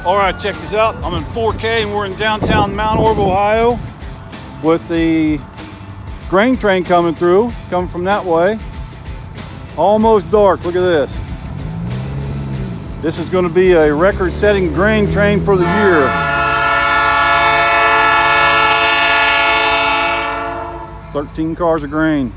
All right, check this out. I'm in 4K and we're in downtown Mount Orb, Ohio with the grain train coming through, coming from that way. Almost dark, look at this. This is going to be a record-setting grain train for the year. 13 cars of grain.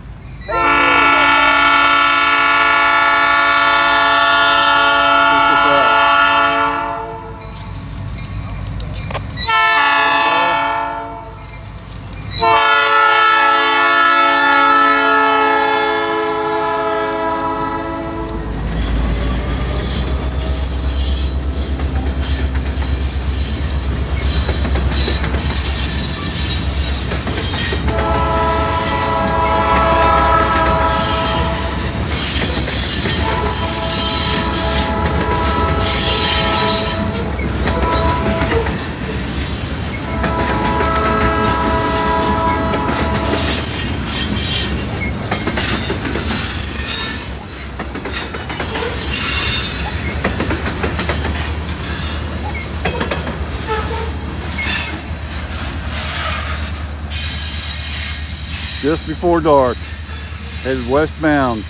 Just before dark, headed westbound,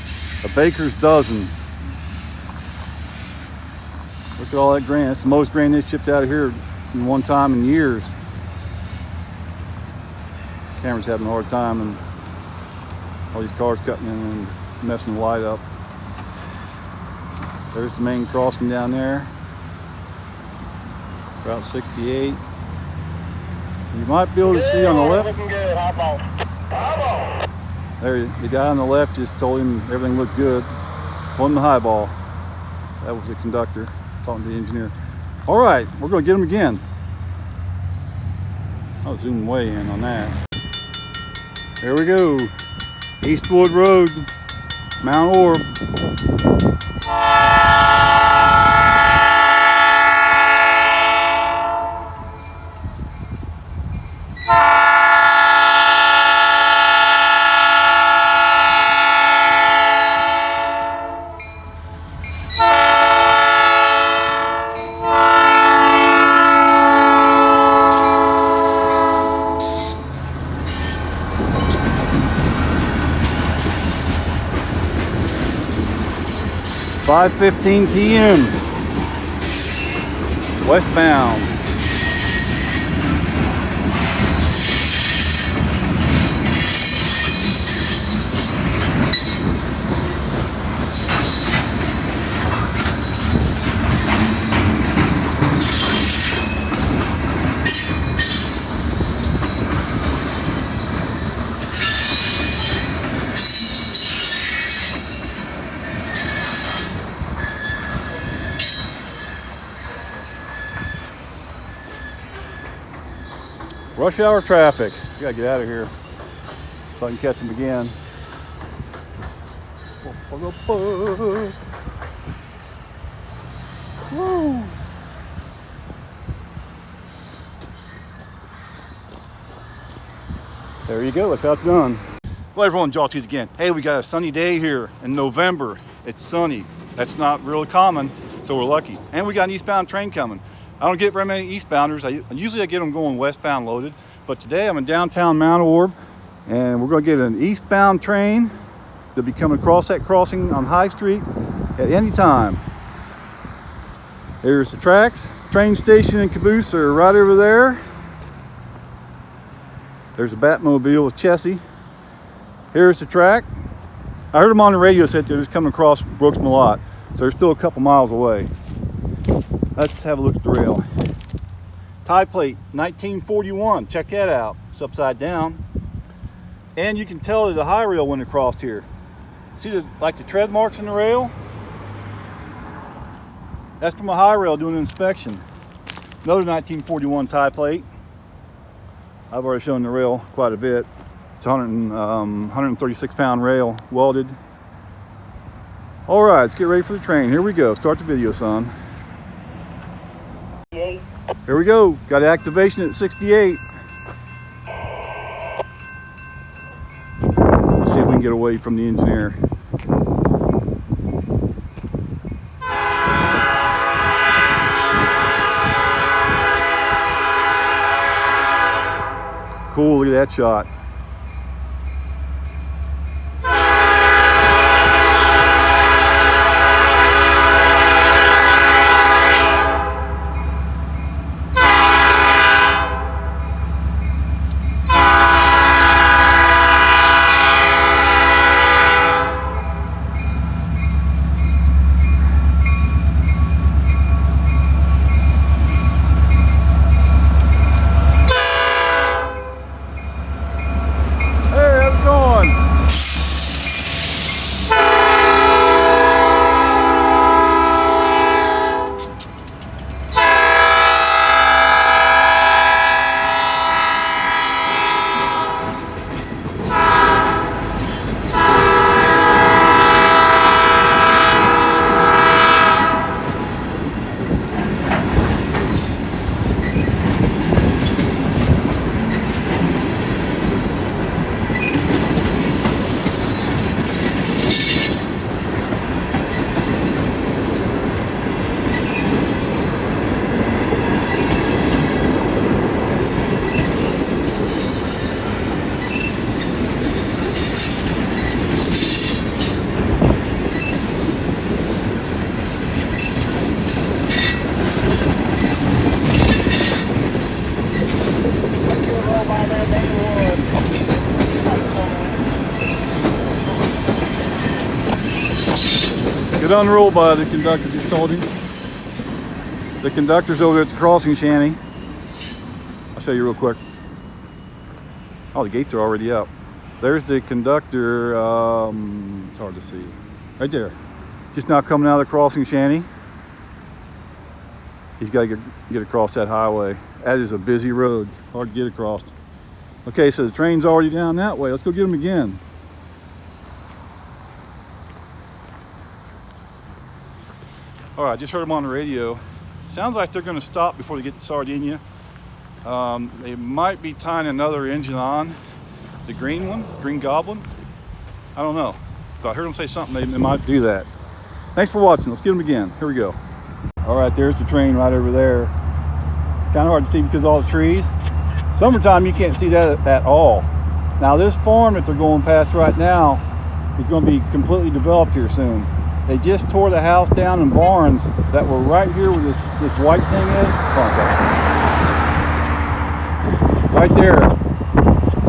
a baker's dozen. Look at all that grain. That's the most grain they shipped out of here in one time in years. Camera's having a hard time, and all these cars cutting in and messing the light up. There's the main crossing down there, Route 68. You might be able to see on the left. Looking good, highball. There, the guy on the left just told him everything looked good on the highball. That was the conductor talking to the engineer. All right, we're going to get him again. I'll zoom way in on that. There we go. Eastwood Road, Mount Orb. 5:15 p.m. westbound. Rush hour traffic. We gotta get out of here so I can catch them again. Woo. There you go, that's how it's done. Well, everyone, Jawties again. Hey, we got a sunny day here in November. It's sunny. That's not really common, so we're lucky. And we got an eastbound train coming. I don't get very many eastbounders. Usually I get them going westbound loaded, but today I'm in downtown Mount Orb, and we're going to get an eastbound train to be coming across that crossing on High Street at any time. There's the tracks. Train station and caboose are right over there. There's a Batmobile with Chessie. Here's the track. I heard them on the radio said they was coming across Brooks Malott, so they're still a couple miles away. Let's have a look at the rail. Tie plate, 1941. Check that out. It's upside down. And you can tell there's a high rail went across here. See the tread marks in the rail? That's from a high rail doing an inspection. Another 1941 tie plate. I've already shown the rail quite a bit. It's 136 pound rail, welded. All right, let's get ready for the train. Here we go. Start the video, son. Here we go. Got activation at 68. Let's see if we can get away from the engineer. cool. Look at that shot. Good unroll by the conductor, just told him. The conductor's over there at the crossing shanty. I'll show you real quick. Oh, the gates are already up. There's the conductor, it's hard to see. Right there. Just now coming out of the crossing shanty. He's got to get across that highway. That is a busy road, hard to get across. Okay, so the train's already down that way. Let's go get him again. All right, I just heard them on the radio. Sounds like they're going to stop before they get to Sardinia. They might be tying another engine on, the green one, Green Goblin. I don't know. But I heard them say something, they might do that. Thanks for watching. Let's get them again. Here we go. All right, there's the train right over there. Kind of hard to see because of all the trees. Summertime, you can't see that at all. Now, this farm that they're going past right now is going to be completely developed here soon. They just tore the house down and barns that were right here where this white thing is. Right there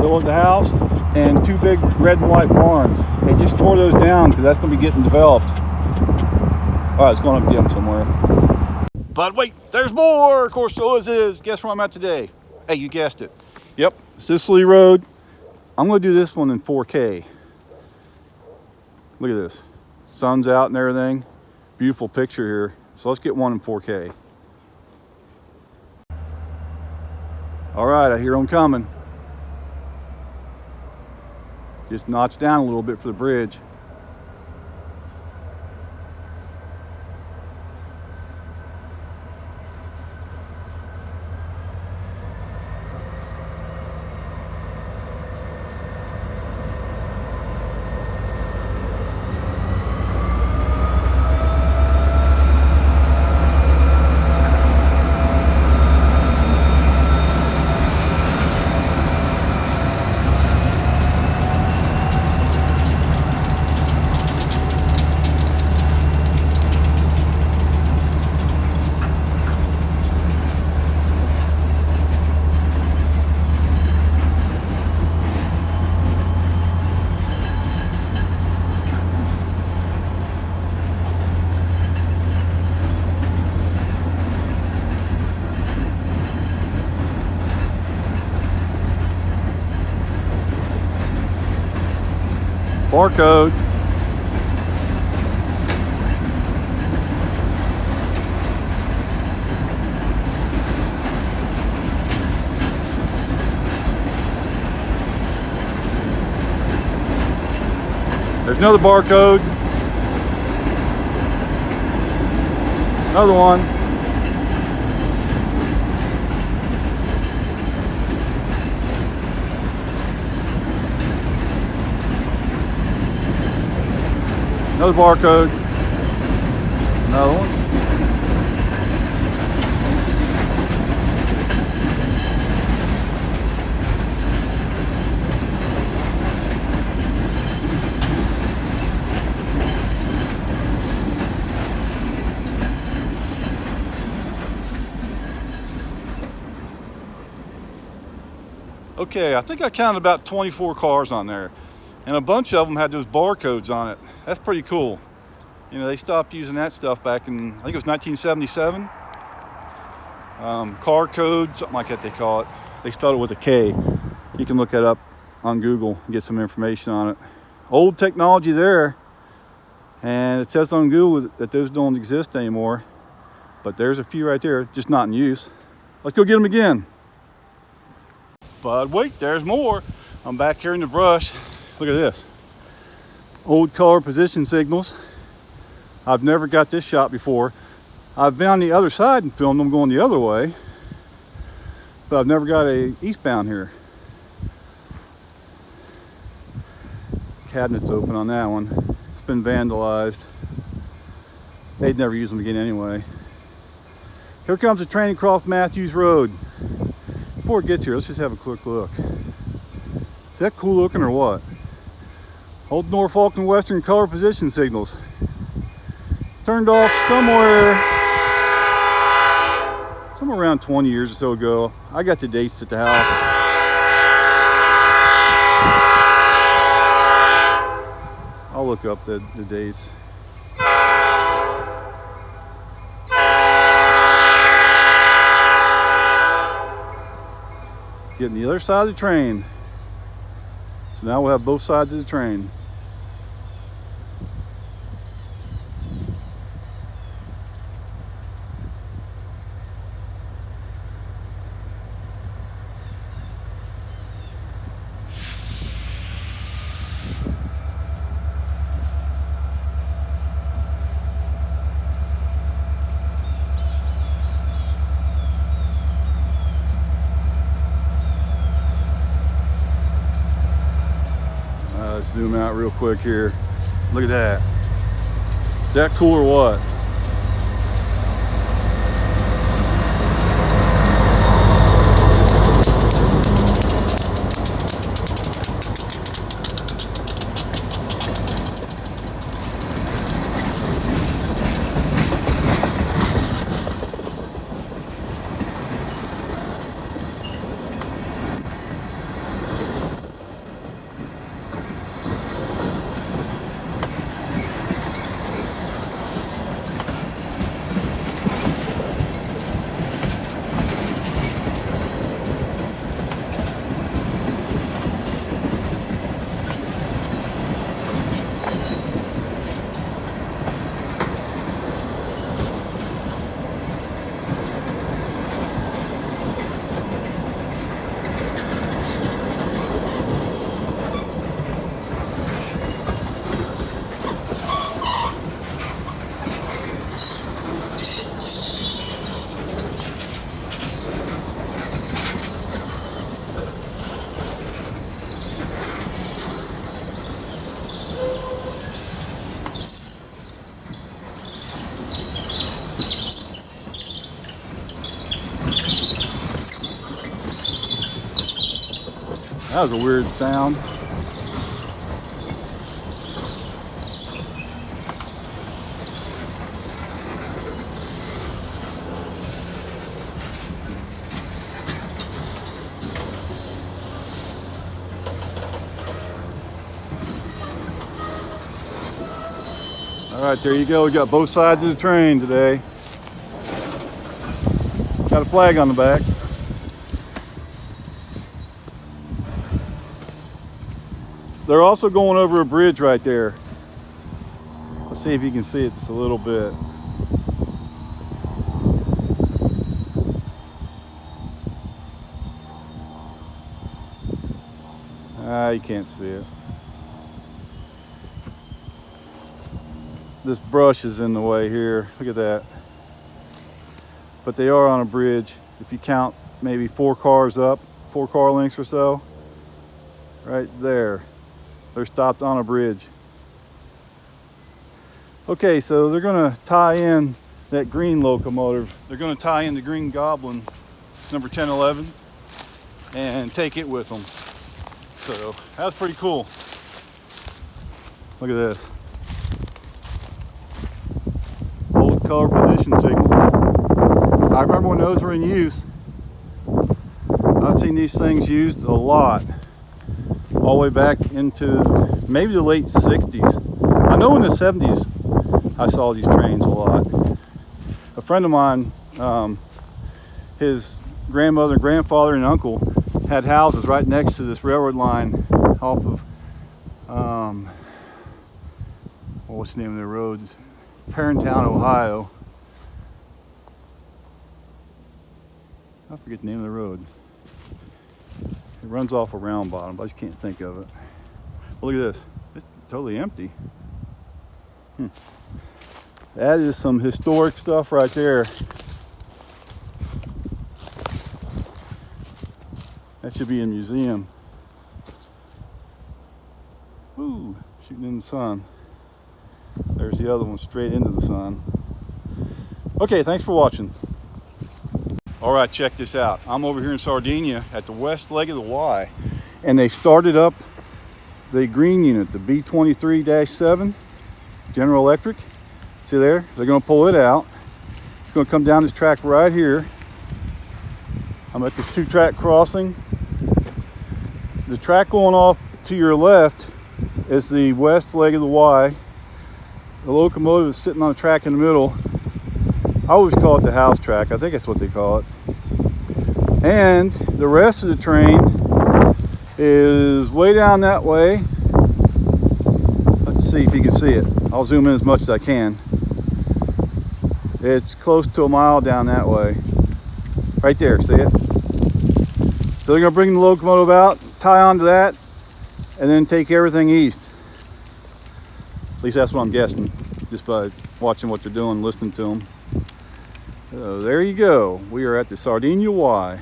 was a house and two big red and white barns. They just tore those down because that's going to be getting developed. All right, let's go up and get them somewhere. But wait, there's more. Of course, always is. Guess where I'm at today? Hey, you guessed it. Yep, Sicily Road. I'm going to do this one in 4K. Look at this. Sun's out and everything. Beautiful picture here. So let's get one in 4K. All right, I hear them coming. Just notch down a little bit for the bridge. Barcode. There's another barcode. Another one. Another barcode. Another one. Okay, I think I counted about 24 cars on there, and a bunch of them had those barcodes on it. That's pretty cool. You know, they stopped using that stuff back in, I think it was 1977. Car code, something like that they call it. They spelled it with a K. You can look that up on Google and get some information on it. Old technology there, and it says on Google that those don't exist anymore, but there's a few right there, just not in use. Let's go get them again. But wait, there's more. I'm back here in the brush. Look at this. Old color position signals. I've never got this shot before. I've been on the other side and filmed them going the other way, but I've never got a eastbound here. Cabinet's open on that one. It's been vandalized. They'd never use them again anyway. Here comes the train across Matthews Road. Before it gets here, let's just have a quick look. Is that cool looking or what? Old Norfolk and Western color position signals. Turned off somewhere around 20 years or so ago. I got the dates at the house. I'll look up the dates. Getting the other side of the train. So now we'll have both sides of the train. Zoom out real quick here. Look at that. Is that cool or what? That was a weird sound. All right, there you go. We got both sides of the train today. Got a flag on the back. They're also going over a bridge right there. Let's see if you can see it just a little bit. You can't see it. This brush is in the way here. Look at that. But they are on a bridge. If you count maybe 4 cars up, 4 car lengths or so, right there. They're stopped on a bridge. Okay, so they're gonna tie in that green locomotive. They're gonna tie in the Green Goblin, number 1011, and take it with them. So that's pretty cool. Look at this. Old color position signals. I remember when those were in use. I've seen these things used a lot, all the way back into maybe the late 60s. I know in the 70s I saw these trains a lot. A friend of mine, his grandmother, grandfather, and uncle had houses right next to this railroad line off of, what's the name of the road? Parentown, Ohio. I forget the name of the road. It runs off a round bottom, but I just can't think of it. Well, look at this. It's totally empty. That is some historic stuff right there. That should be in a museum. Ooh, shooting in the sun. There's the other one straight into the sun. Okay, thanks for watching. All right, check this out. I'm over here in Sardinia at the west leg of the Y, and they started up the green unit, the B23-7, General Electric. See there? They're going to pull it out. It's going to come down this track right here. I'm at this 2-track crossing. The track going off to your left is the west leg of the Y. The locomotive is sitting on a track in the middle. I always call it the house track. I think that's what they call it. And the rest of the train is way down that way. Let's see if you can see it. I'll zoom in as much as I can. It's close to a mile down that way. Right there, see it? So they're going to bring the locomotive out, tie onto that, and then take everything east. At least that's what I'm guessing, just by watching what they're doing, listening to them. So there you go. We are at the Sardinia Y.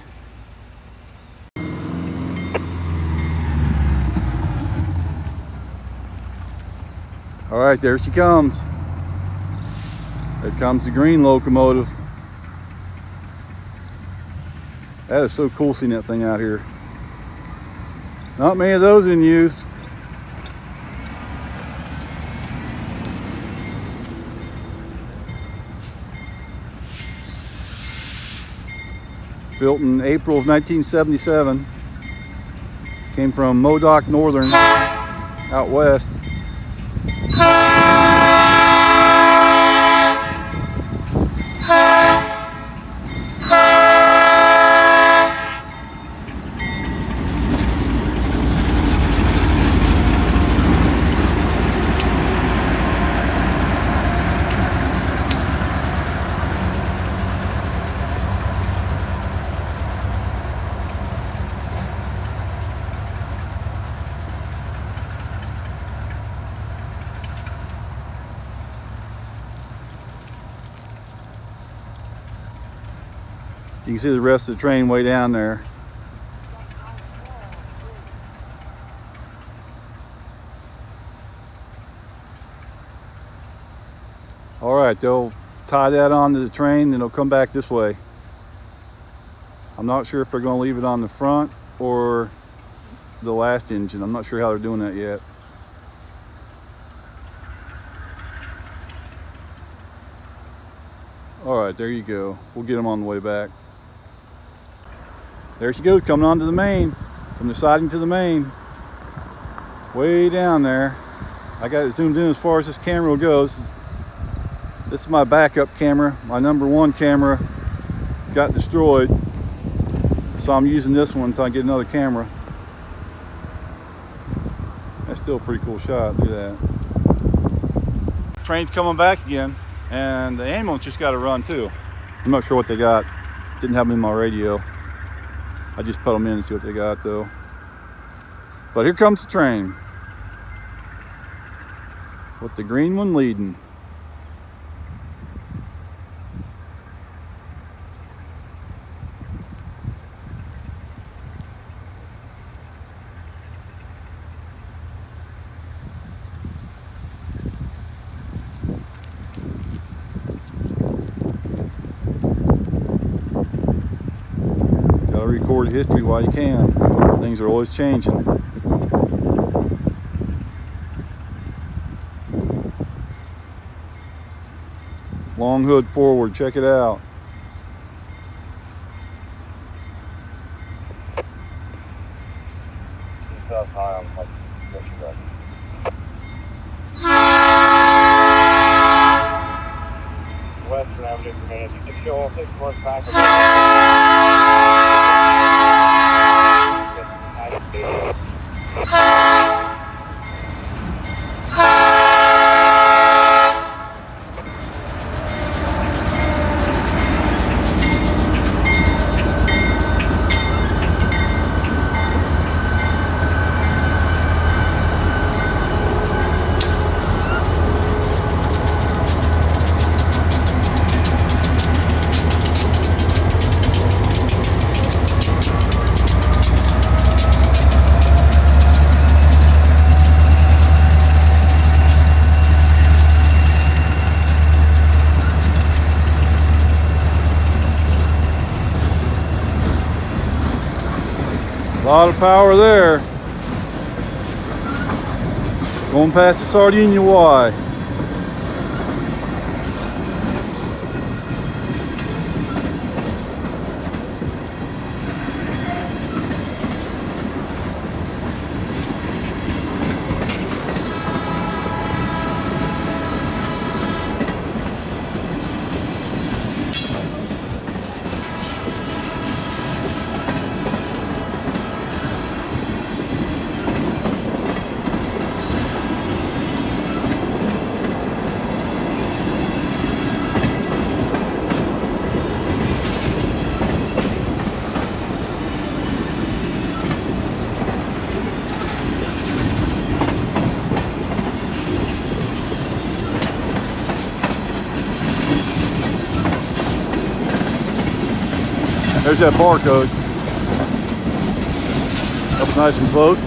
All right, there she comes. There comes the green locomotive. That is so cool seeing that thing out here. Not many of those in use. Built in April of 1977. Came from Modoc Northern out west. You can see the rest of the train way down there. All right, they'll tie that onto the train, then it'll come back this way. I'm not sure if they're going to leave it on the front or the last engine. I'm not sure how they're doing that yet. All right, there you go. We'll get them on the way back. There she goes, coming onto the main, from the siding to the main. Way down there. I got it zoomed in as far as this camera goes. This is my backup camera. My #1 camera got destroyed, so I'm using this one until I get another camera. That's still a pretty cool shot. Look at that. Train's coming back again, and the ambulance just got to run too. I'm not sure what they got. Didn't have them in my radio. I just put them in and see what they got though. But here comes the train, with the green one leading. Record history while you can. Things are always changing. Long hood forward, check it out. A lot of power there. Going past the Sardinia Y. There's that barcode. Up nice and close.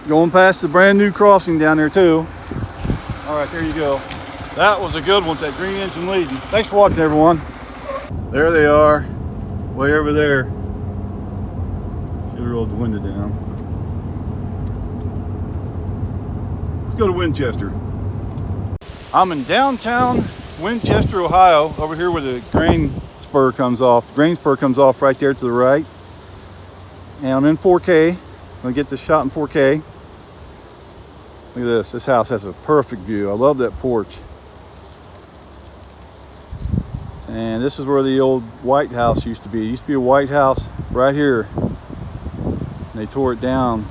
Going past the brand new crossing down there too. All right, there you go. That was a good one, that green engine leading. Thanks for watching, everyone. There they are, way over there. Should have rolled the window down. Let's go to Winchester. I'm in downtown Winchester, Ohio, over here where the grain spur comes off. The grain spur comes off right there to the right. And I'm in 4K. I'm gonna get this shot in 4K. Look at this. This house has a perfect view. I love that porch. And this is where the old White House used to be. It used to be a White House right here. And they tore it down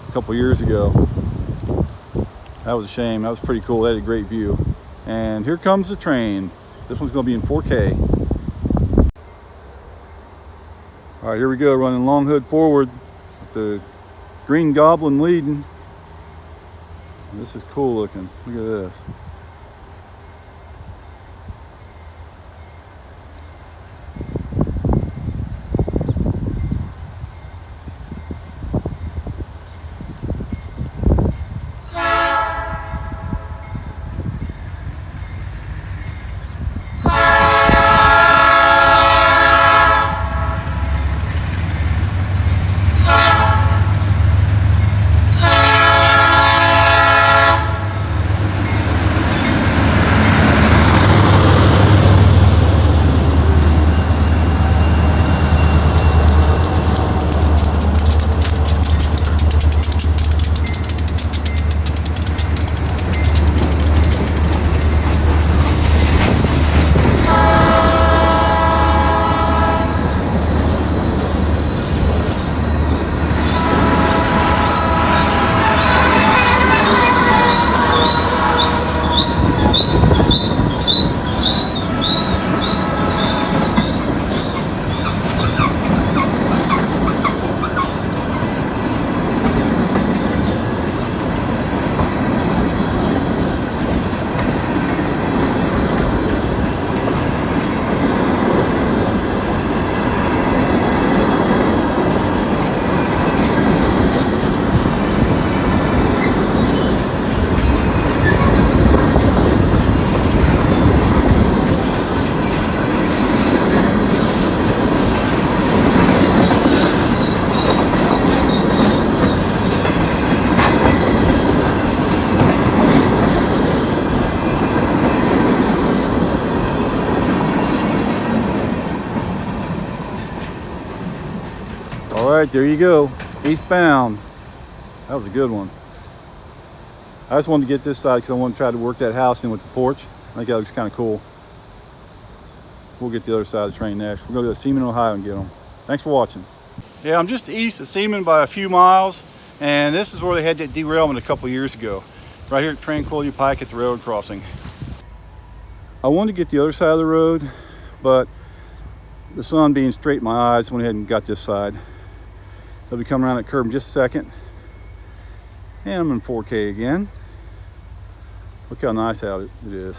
a couple years ago. That was a shame. That was pretty cool. They had a great view. And here comes the train. This one's going to be in 4K. All right, here we go. Running long hood forward with the Green Goblin leading. This is cool looking. Look at this. All right, there you go. Eastbound. That was a good one. I just wanted to get this side because I want to try to work that house in with the porch. I think that looks kind of cool. We'll get the other side of the train next. We'll go to Seaman, Ohio and get them. Thanks for watching. Yeah, I'm just east of Seaman by a few miles, and this is where they had that derailment a couple years ago. Right here at Tranquility Pike at the road crossing. I wanted to get the other side of the road, but the sun being straight in my eyes, went ahead and got this side. I'll be coming around that curve in just a second. And I'm in 4K again. Look how nice out it is.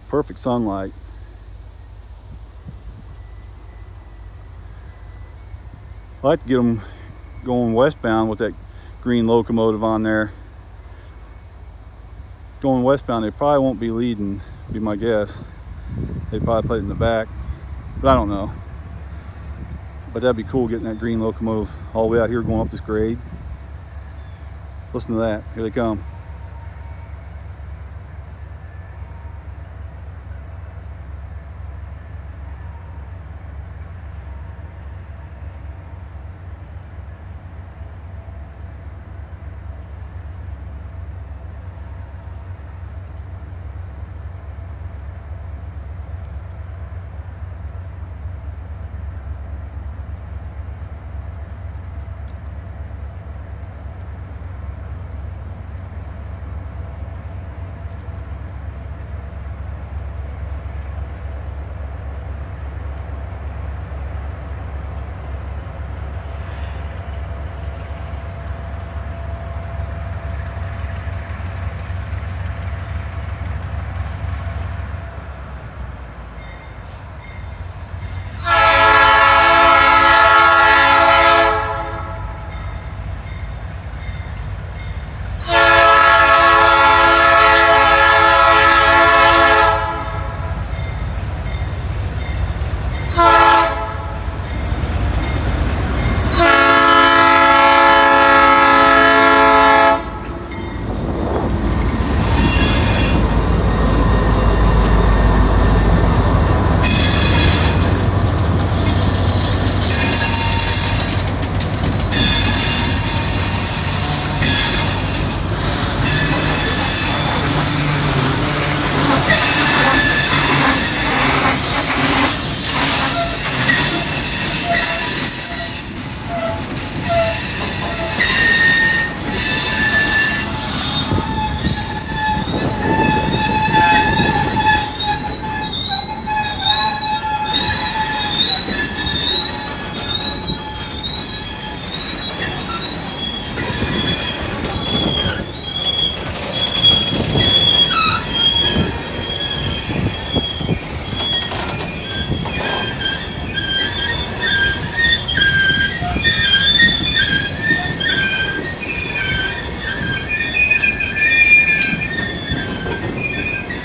Perfect sunlight. I like to get them going westbound with that green locomotive on there. Going westbound, they probably won't be leading, be my guess. They probably put it in the back, but I don't know. But that'd be cool getting that green locomotive all the way out here going up this grade. Listen to that, here they come.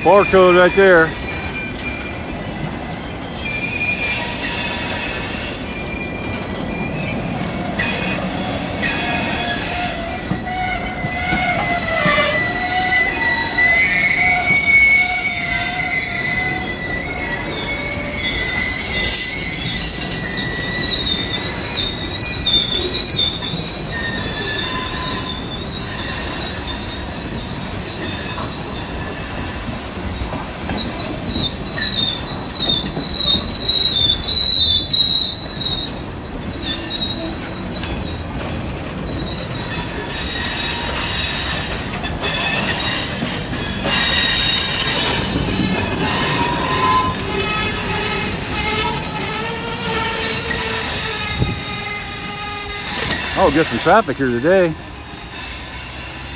Barcode right there. Oh, get some traffic here today.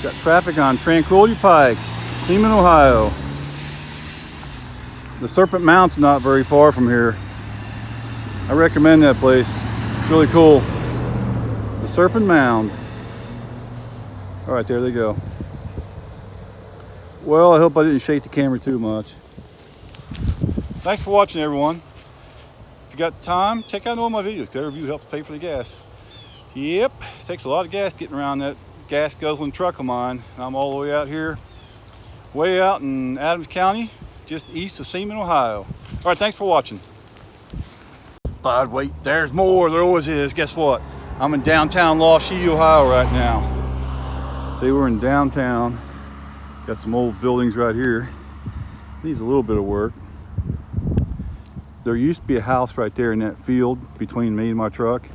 Got traffic on Tranquility Pike, Seaman, Ohio. The Serpent Mount's not very far from here. I recommend that place. It's really cool. The Serpent Mound. All right, there they go. Well, I hope I didn't shake the camera too much. Thanks for watching, everyone. If you got time, check out all my videos. Every view helps pay for the gas. Yep, it takes a lot of gas getting around that gas guzzling truck of mine. I'm all the way out here, way out in Adams County, just east of Seaman, Ohio. All right, thanks for watching. But wait, there's more. There always is. Guess what? I'm in downtown Lawshe, Ohio right now. See, we're in downtown. Got some old buildings right here. Needs a little bit of work. There used to be a house right there in that field between me and my truck,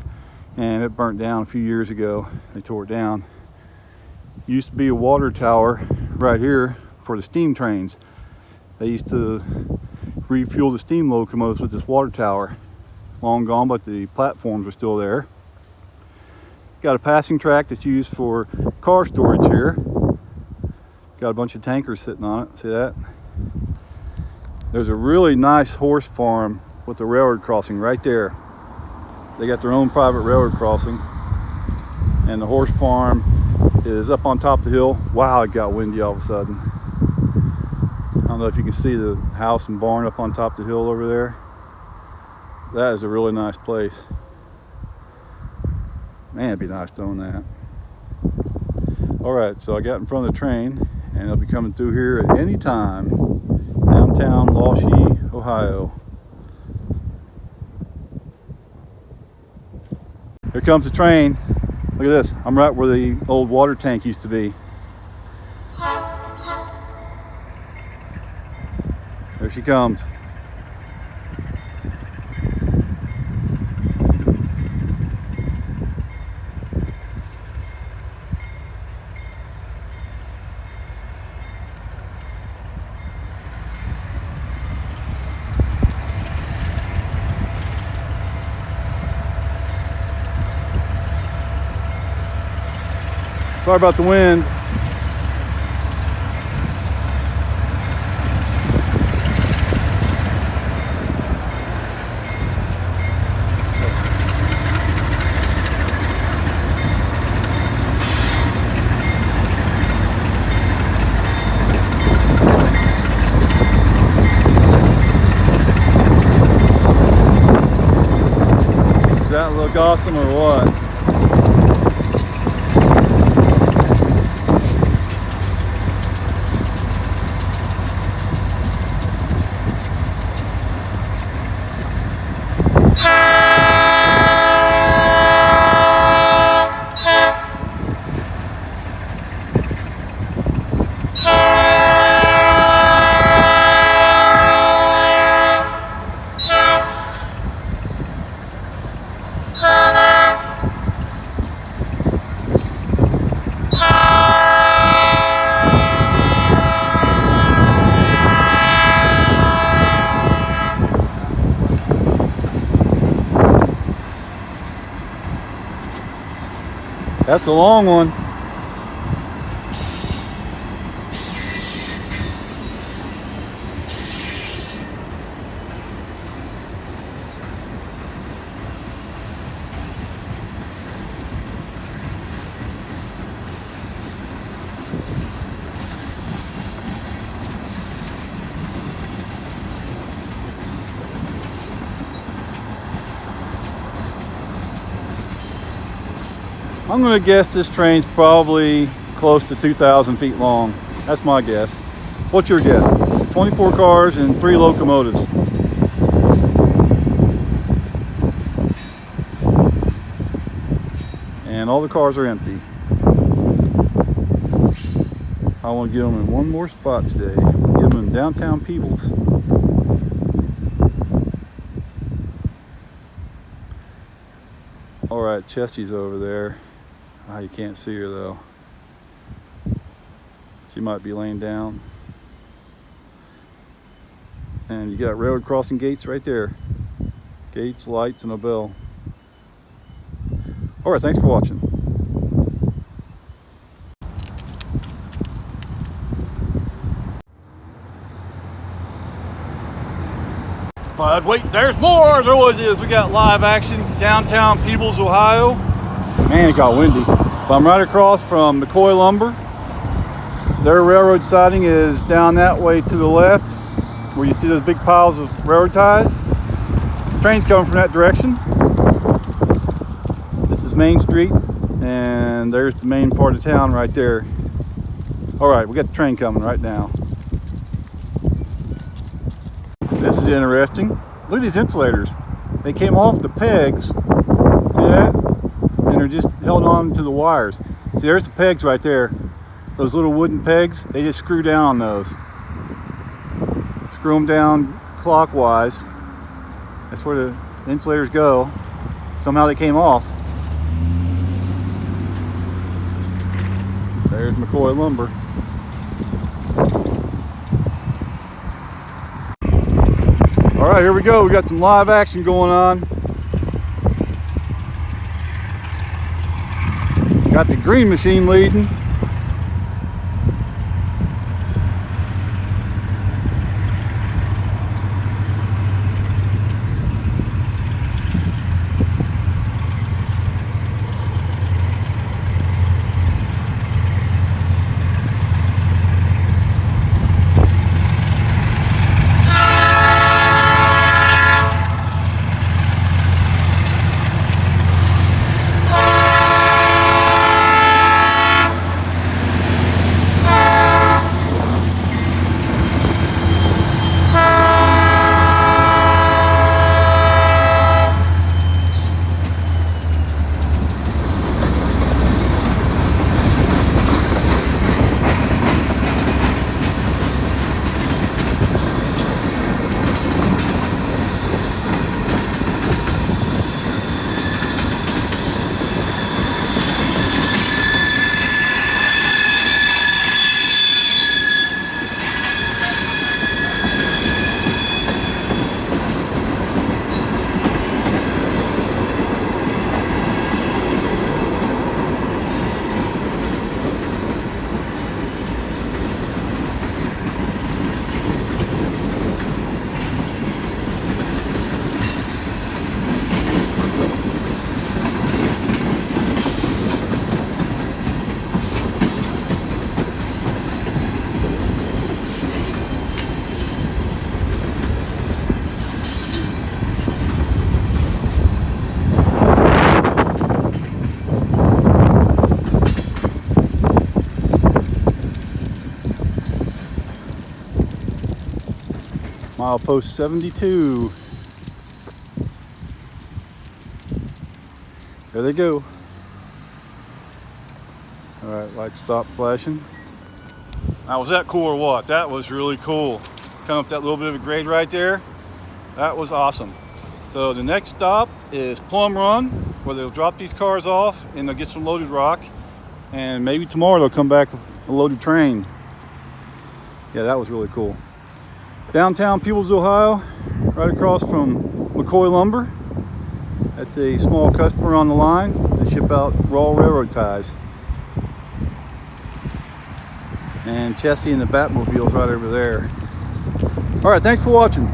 and it burnt down a few years ago. They tore it down. Used to be a water tower right here for the steam trains. They used to refuel the steam locomotives with this water tower. Long gone, but the platforms are still there. Got a passing track that's used for car storage here. Got a bunch of tankers sitting on it. See that? There's a really nice horse farm with a railroad crossing right there. They got their own private railroad crossing. And the horse farm is up on top of the hill. Wow, it got windy all of a sudden. I don't know if you can see the house and barn up on top of the hill over there. That is a really nice place. Man, it'd be nice to own that. All right, so I got in front of the train, and it'll be coming through here at any time. Downtown Lawshe, Ohio. Here comes the train. Look at this. I'm right where the old water tank used to be. There she comes. Sorry about the wind. Does that look awesome or what? That's a long one. I'm going to guess this train's probably close to 2,000 feet long. That's my guess. What's your guess? 24 cars and 3 locomotives. And all the cars are empty. I want to get them in one more spot today. Get them in downtown Peebles. All right, Chessie's over there. Ah, you can't see her though. She might be laying down. And you got railroad crossing gates right there. Gates, lights, and a bell. All right, thanks for watching. But wait, there's more. There always is. We got live action downtown Peebles, Ohio. Man, it got windy. But I'm right across from McCoy Lumber. Their railroad siding is down that way to the left, where you see those big piles of railroad ties. The train's coming from that direction. This is Main Street, and there's the main part of town right there. All right, we got the train coming right now. This is interesting. Look at these insulators. they came off the pegs. See that? And they're just held on to the wires. See, there's the pegs right there. Those little wooden pegs, they just screw down on those. Screw them down clockwise. That's where the insulators go. Somehow they came off. There's McCoy lumber. All right, here we go. We got some live action going on. Got the green machine leading. Milepost 72. There they go. All right, lights stop flashing. Now, was that cool or what? That was really cool. Coming up that little bit of a grade right there. That was awesome. So the next stop is Plum Run, where they'll drop these cars off and they'll get some loaded rock. And maybe tomorrow they'll come back with a loaded train. Yeah, that was really cool. Downtown Peebles, Ohio, right across from McCoy Lumber. That's a small customer on the line. They ship out raw railroad ties. And Chessie and the Batmobile's right over there. All right, thanks for watching.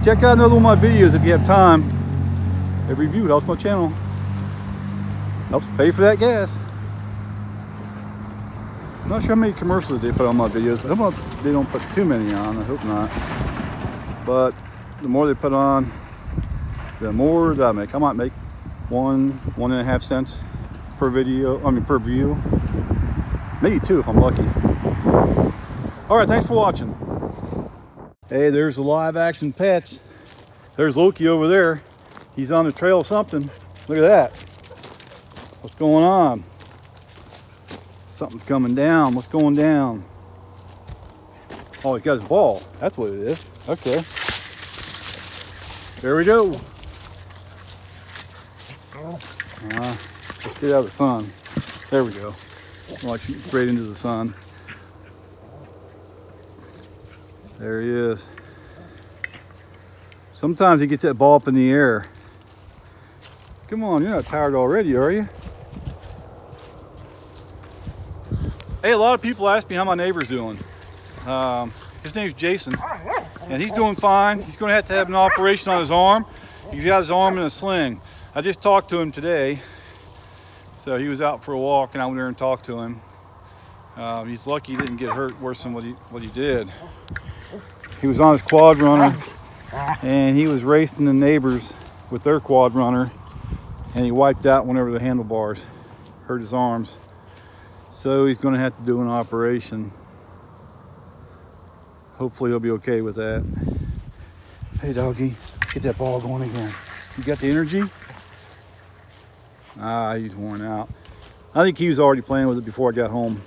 Check out another one of my videos if you have time. Every review helps my channel. Helps pay for that gas. I'm not sure how many commercials they put on my videos. I hope they don't put too many on. I hope not. But the more they put on, the more that I make. I might make 1.5 cents per video. I mean per view. Maybe 2 if I'm lucky. All right, thanks for watching. Hey, there's the live action pets. There's Loki over there. He's on the trail of something. Look at that. What's going on? Something's coming down. What's going down? Oh, he got his ball. That's what it is. Okay. There we go. Let's get out of the sun. There we go. Watch him straight into the sun. There he is. Sometimes he gets that ball up in the air. Come on, you're not tired already, are you? Hey, a lot of people ask me how my neighbor's doing. His name's Jason, and he's doing fine. He's going to have an operation on his arm. He's got his arm in a sling. I just talked to him today. So he was out for a walk, and I went there and talked to him. He's lucky he didn't get hurt worse than what he did. He was on his quad runner, and he was racing the neighbors with their quad runner, and he wiped out one over the handlebars, hurt his arms. So he's going to have to do an operation. Hopefully he'll be okay with that. Hey doggy, let's get that ball going again. You got the energy? Ah, he's worn out. I think he was already playing with it before I got home.